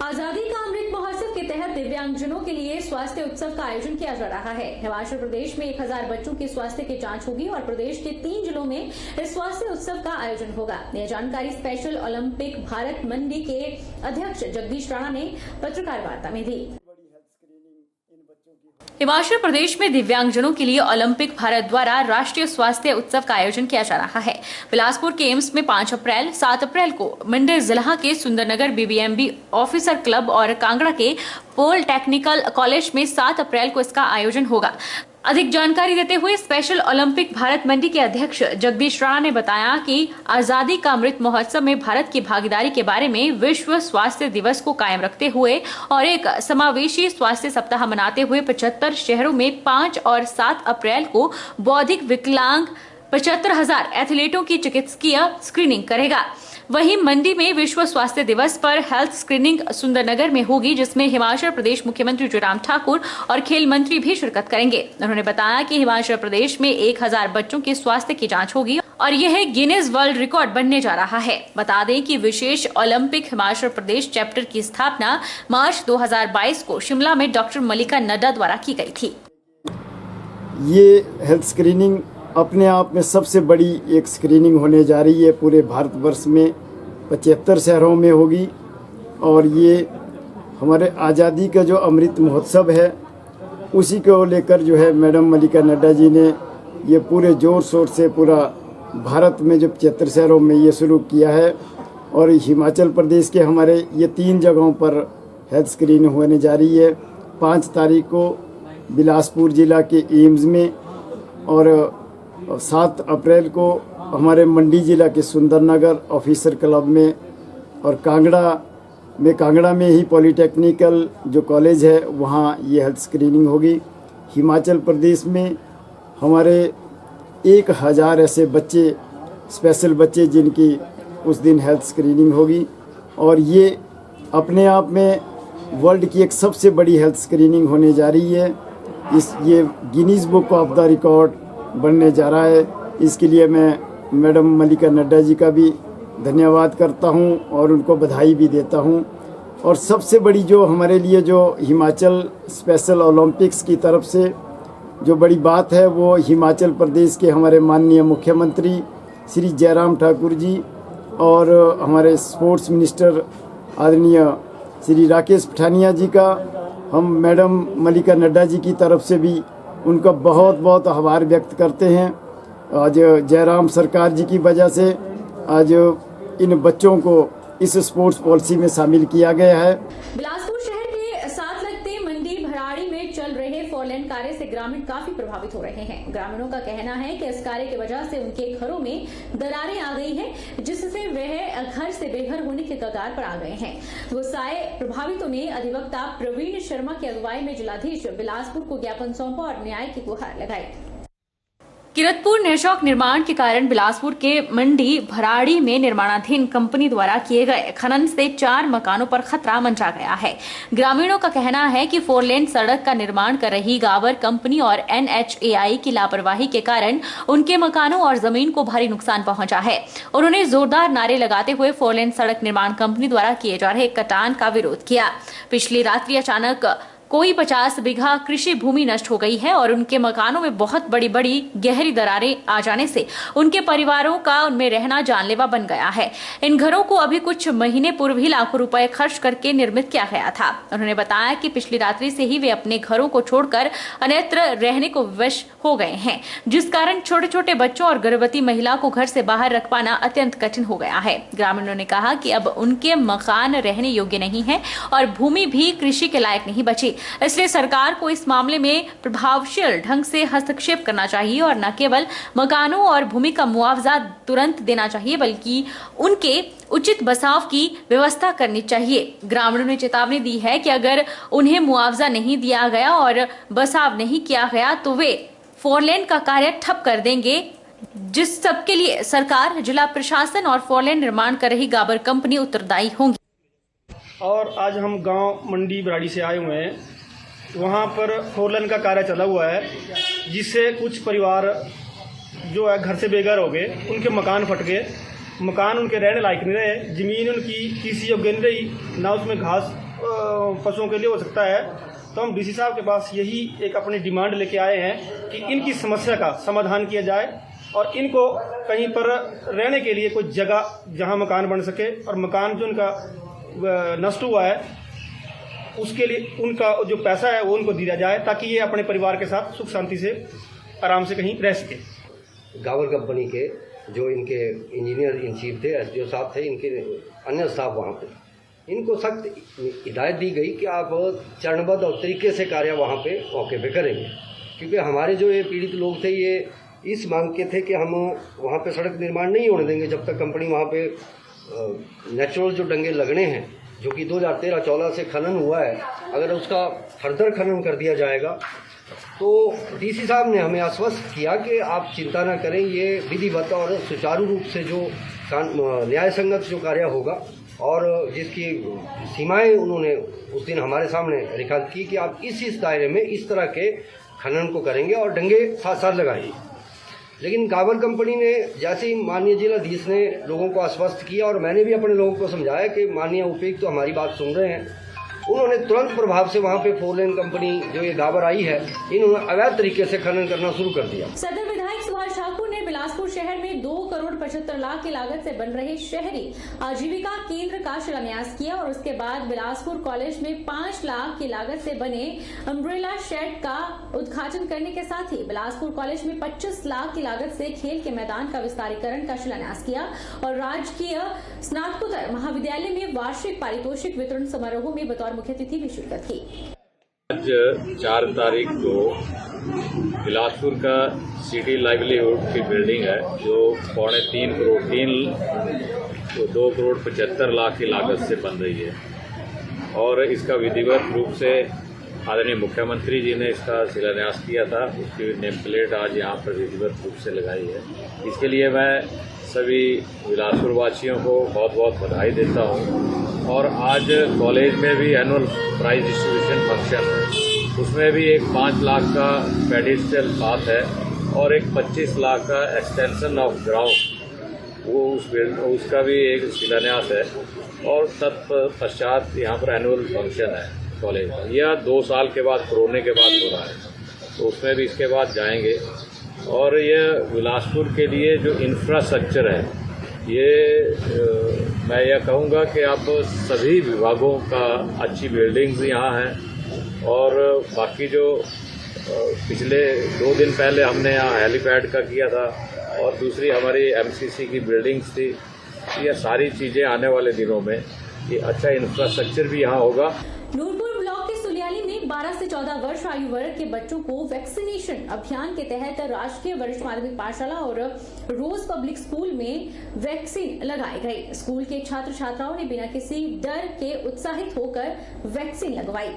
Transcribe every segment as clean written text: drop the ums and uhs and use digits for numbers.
आजादी का अमृत महोत्सव के तहत दिव्यांगजनों के लिए स्वास्थ्य उत्सव का आयोजन किया जा रहा है। हिमाचल प्रदेश में 1000 बच्चों की स्वास्थ्य की जांच होगी और प्रदेश के 3 जिलों में इस स्वास्थ्य उत्सव का आयोजन होगा। यह जानकारी स्पेशल ओलंपिक भारत मंडी के अध्यक्ष जगदीश राणा ने पत्रकार वार्ता में दी। हिमाचल प्रदेश में दिव्यांगजनों के लिए ओलंपिक भारत द्वारा राष्ट्रीय स्वास्थ्य उत्सव का आयोजन किया जा रहा है। बिलासपुर के एम्स में 5 अप्रैल 7 अप्रैल को मंडी जिला के सुंदरनगर बीबीएमबी ऑफिसर क्लब और कांगड़ा के पोल टेक्निकल कॉलेज में 7 अप्रैल को इसका आयोजन होगा। अधिक जानकारी देते हुए स्पेशल ओलंपिक भारत मंडी के अध्यक्ष जगदीश राणा ने बताया कि आजादी का अमृत महोत्सव में भारत की भागीदारी के बारे में विश्व स्वास्थ्य दिवस को कायम रखते हुए और एक समावेशी स्वास्थ्य सप्ताह मनाते हुए 75 शहरों में 5 और 7 अप्रैल को बौद्धिक विकलांग 75,000 एथलीटों की चिकित्सकीय स्क्रीनिंग करेगा। वहीं मंडी में विश्व स्वास्थ्य दिवस पर हेल्थ स्क्रीनिंग सुंदरनगर में होगी, जिसमें हिमाचल प्रदेश मुख्यमंत्री जयराम ठाकुर और खेल मंत्री भी शिरकत करेंगे। उन्होंने बताया कि हिमाचल प्रदेश में 1000 बच्चों की स्वास्थ्य की जांच होगी और यह गिनीज वर्ल्ड रिकॉर्ड बनने जा रहा है। बता दें कि विशेष ओलंपिक हिमाचल प्रदेश चैप्टर की स्थापना मार्च 2022 को शिमला में डॉक्टर मलिका नड्डा द्वारा की गई थी। ये हेल्थ स्क्रीनिंग अपने आप में सबसे बड़ी एक स्क्रीनिंग होने जा रही है। पूरे भारतवर्ष में 75 शहरों में होगी और ये हमारे आज़ादी का जो अमृत महोत्सव है उसी को लेकर जो है मैडम मलिका नड्डा जी ने ये पूरे ज़ोर शोर से पूरा भारत में जो 75 शहरों में ये शुरू किया है। और हिमाचल प्रदेश के हमारे ये 3 जगहों पर हेल्थ स्क्रीनिंग होने जा रही है। 5 तारीख को बिलासपुर जिला के एम्स में और 7 अप्रैल को हमारे मंडी जिला के सुंदरनगर ऑफिसर क्लब में और कांगड़ा में ही पॉलीटेक्निकल जो कॉलेज है वहाँ ये हेल्थ स्क्रीनिंग होगी। हिमाचल प्रदेश में हमारे 1000 ऐसे बच्चे, स्पेशल बच्चे जिनकी उस दिन हेल्थ स्क्रीनिंग होगी और ये अपने आप में वर्ल्ड की एक सबसे बड़ी हेल्थ स्क्रीनिंग होने जा रही है। ये Guinness book of the record बनने जा रहा है। इसके लिए मैं मैडम मलिका नड्डा जी का भी धन्यवाद करता हूं और उनको बधाई भी देता हूं। और सबसे बड़ी जो हमारे लिए जो हिमाचल स्पेशल ओलंपिक्स की तरफ से जो बड़ी बात है वो हिमाचल प्रदेश के हमारे माननीय मुख्यमंत्री श्री जयराम ठाकुर जी और हमारे स्पोर्ट्स मिनिस्टर आदरणीय श्री राकेश पठानिया जी का हम मैडम मलिका नड्डा जी की तरफ से भी उनका बहुत बहुत आभार व्यक्त करते हैं। आज जयराम सरकार जी की वजह से आज इन बच्चों को इस स्पोर्ट्स पॉलिसी में शामिल किया गया है। बिलासपुर शहर के साथ लगते मंडी भराड़ी में चल रहे 4 लेन कार्य से ग्रामीण काफी प्रभावित हो रहे हैं। ग्रामीणों का कहना है कि इस कार्य की वजह से उनके घरों में दरारें आ गई हैं, जिससे वह घर से बेघर होने के कगार पर आ गए हैं। गुस्साए प्रभावितों ने अधिवक्ता प्रवीण शर्मा की अगुवाई में जिलाधीश बिलासपुर को ज्ञापन सौंपा और न्याय की गुहार लगाई। किरतपुर निःशुल्क निर्माण के कारण बिलासपुर के मंडी भराड़ी में निर्माणाधीन कंपनी द्वारा किए गए खनन से 4 मकानों पर खतरा मंडरा गया है। ग्रामीणों का कहना है कि 4 लेन सड़क का निर्माण कर रही गावर कंपनी और NHAI की लापरवाही के कारण उनके मकानों और जमीन को भारी नुकसान पहुंचा है। उन्होंने जोरदार नारे लगाते हुए 4 लेन सड़क निर्माण कंपनी द्वारा किए जा रहे कटान का विरोध किया। पिछली रात्रि अचानक कोई 50 बीघा कृषि भूमि नष्ट हो गई है और उनके मकानों में बहुत बड़ी बड़ी गहरी दरारें आ जाने से उनके परिवारों का उनमें रहना जानलेवा बन गया है। इन घरों को अभी कुछ महीने पूर्व ही लाखों रुपए खर्च करके निर्मित किया गया था। उन्होंने बताया कि पिछली रात्रि से ही वे अपने घरों को छोड़कर अन्यत्र रहने को विवश हो गए हैं, जिस कारण छोटे छोटे बच्चों और गर्भवती महिला को घर से बाहर रख पाना अत्यंत कठिन हो गया है। ग्रामीणों ने कहा कि अब उनके मकान रहने योग्य नहीं है और भूमि भी कृषि के लायक नहीं बची, इसलिए सरकार को इस मामले में प्रभावशील ढंग से हस्तक्षेप करना चाहिए और न केवल मकानों और भूमि का मुआवजा तुरंत देना चाहिए बल्कि उनके उचित बसाव की व्यवस्था करनी चाहिए। ग्रामीणों ने चेतावनी दी है कि अगर उन्हें मुआवजा नहीं दिया गया और बसाव नहीं किया गया तो वे 4 लेन का कार्य ठप कर देंगे, जिस सबके लिए सरकार, जिला प्रशासन और 4 लेन निर्माण कर रही गाबर कंपनी उत्तरदायी होंगी। और आज हम गांव मंडी भराड़ी से आए हुए हैं। वहां पर 4 लेन का कार्य चला हुआ है, जिससे कुछ परिवार जो है घर से बेघर हो गए, उनके मकान फट गए, मकान उनके रहने लायक नहीं रहे, ज़मीन उनकी किसी योग्य नहीं रही, ना उसमें घास पशुओं के लिए हो सकता है। तो हम डीसी साहब के पास यही एक अपनी डिमांड लेके आए हैं कि इनकी समस्या का समाधान किया जाए और इनको कहीं पर रहने के लिए कोई जगह जहां मकान बन सके, और मकान जो उनका नष्ट हुआ है उसके लिए उनका जो पैसा है वो उनको दिया जाए, ताकि ये अपने परिवार के साथ सुख शांति से आराम से कहीं रह सके। गावर कंपनी के जो इनके इंजीनियर इन चीफ थे, एसडीओ साहब थे, इनके अन्य स्टाफ वहाँ पे, इनको सख्त हिदायत दी गई कि आप चरणबद्ध और तरीके से कार्य वहाँ पे मौके पे करेंगे, क्योंकि हमारे जो ये पीड़ित लोग थे ये इस मांग के थे कि हम वहाँ पे सड़क निर्माण नहीं होने देंगे जब तक कंपनी वहाँ पे नेचुरल जो डंगे लगने हैं, जो कि 2013-14 से खनन हुआ है, अगर उसका फर्दर खनन कर दिया जाएगा तो डीसी साहब ने हमें आश्वस्त किया कि आप चिंता न करें, ये विधिवत और सुचारू रूप से जो न्याय संगत जो कार्य होगा, और जिसकी सीमाएं उन्होंने उस दिन हमारे सामने रेखांकित की कि आप इस दायरे में इस तरह के खनन को करेंगे और डंगे साथ साथ लगाइए। लेकिन गावर कंपनी ने जैसे ही माननीय जिलाधीश ने लोगों को आश्वस्त किया और मैंने भी अपने लोगों को समझाया कि माननीय उपायुक्त तो हमारी बात सुन रहे हैं, उन्होंने तुरंत प्रभाव से वहाँ पे 4 लेन कंपनी जो ये गावर आई है, इन्होंने अवैध तरीके से खनन करना शुरू कर दिया। सदर विधायक सुभाष ठाकुर ने बिलासपुर शहर में 2 करोड़ 75 लाख की लागत से बन रहे शहरी आजीविका केंद्र का शिलान्यास किया और उसके बाद बिलासपुर कॉलेज में 5 लाख की लागत से बने अम्ब्रेला शेड का उद्घाटन करने के साथ ही बिलासपुर कॉलेज में 25 लाख की लागत से खेल के मैदान का विस्तारीकरण का शिलान्यास किया और राजकीय स्नातकोत्तर महाविद्यालय में वार्षिक पारितोषिक वितरण समारोह में बतौर मुख्य अतिथि भी शिरकत की। आज 4 तारीख को बिलासपुर का सिटी लाइवलीहुड की बिल्डिंग है जो 2.5 करोड़ 75 लाख की लागत से बन रही है, और इसका विधिवत रूप से आदरणीय मुख्यमंत्री जी ने इसका शिलान्यास किया था। उसकी नेम प्लेट आज यहाँ पर विधिवत रूप से लगाई है। इसके लिए मैं सभी बिलासपुर वासियों को बहुत बहुत बधाई देता हूँ। और आज कॉलेज में भी एनुअल प्राइज डिस्ट्रीब्यूशन फंक्शन है, उसमें भी एक 5 लाख का पेडिस्ट्रियल पाथ है और एक 25 लाख का एक्सटेंशन ऑफ ग्राउंड, वो उसका भी एक शिलान्यास है। और तत्पश्चात यहाँ पर एनुअल फंक्शन है कॉलेज का, यह 2 साल के बाद कोरोना के बाद हो रहा है, तो उसमें भी इसके बाद जाएंगे। और यह बिलासपुर के लिए जो इंफ्रास्ट्रक्चर है, ये मैं यह कहूँगा कि आप सभी विभागों का अच्छी बिल्डिंग्स यहाँ हैं, और बाकी जो पिछले 2 दिन पहले हमने यहाँ हेलीपैड का किया था और दूसरी हमारी एमसीसी की बिल्डिंग्स थी, ये सारी चीज़ें आने वाले दिनों में ये अच्छा इंफ्रास्ट्रक्चर भी यहाँ होगा। नूरपुर ब्लॉक के सुलियाली में 12 से 14 वर्ष आयु वर्ग के बच्चों को वैक्सीनेशन अभियान के तहत राजकीय वरिष्ठ माध्यमिक पाठशाला और रोज पब्लिक स्कूल में वैक्सीन लगाई गई। स्कूल के छात्र छात्राओं ने बिना किसी डर के उत्साहित होकर वैक्सीन लगवाई।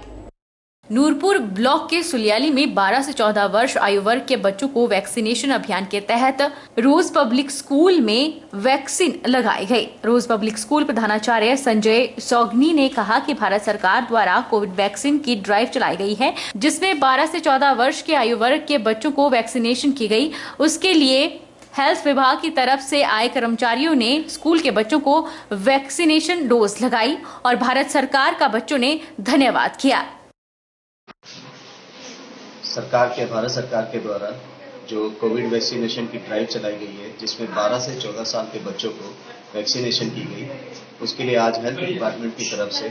नूरपुर ब्लॉक के सुलियाली में 12 से 14 वर्ष आयु वर्ग के बच्चों को वैक्सीनेशन अभियान के तहत रोज पब्लिक स्कूल में वैक्सीन लगाई गई। रोज पब्लिक स्कूल प्रधानाचार्य संजय सौगनी ने कहा कि भारत सरकार द्वारा कोविड वैक्सीन की ड्राइव चलाई गई है, जिसमें 12 से 14 वर्ष के आयु वर्ग के बच्चों को वैक्सीनेशन की गई। उसके लिए हेल्थ विभाग की तरफ से आए कर्मचारियों ने स्कूल के बच्चों को वैक्सीनेशन डोज लगाई और भारत सरकार का बच्चों ने धन्यवाद किया। भारत सरकार के द्वारा जो कोविड वैक्सीनेशन की ड्राइव चलाई गई है, जिसमें 12 से 14 साल के बच्चों को वैक्सीनेशन की गई, उसके लिए आज हेल्थ डिपार्टमेंट की तरफ से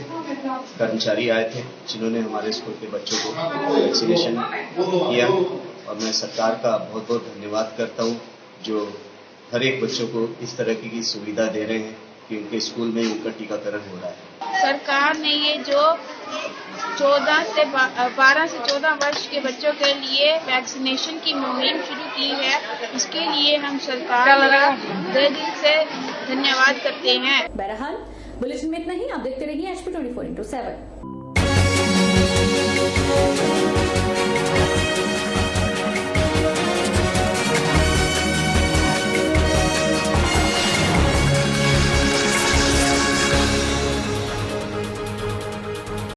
कर्मचारी आए थे जिन्होंने हमारे स्कूल के बच्चों को वैक्सीनेशन किया। और मैं सरकार का बहुत बहुत धन्यवाद करता हूँ जो हर एक बच्चों को इस तरह की सुविधा दे रहे हैं कि उनके स्कूल में उनका टीकाकरण हो रहा है। सरकार ने ये जो 12 से 14 वर्ष के बच्चों के लिए वैक्सीनेशन की मुहिम शुरू की है, इसके लिए हम सरकार का दिल से धन्यवाद करते हैं। बहरहाल बुलेटिन में इतना ही। आप देखते रहिए HP 24x7।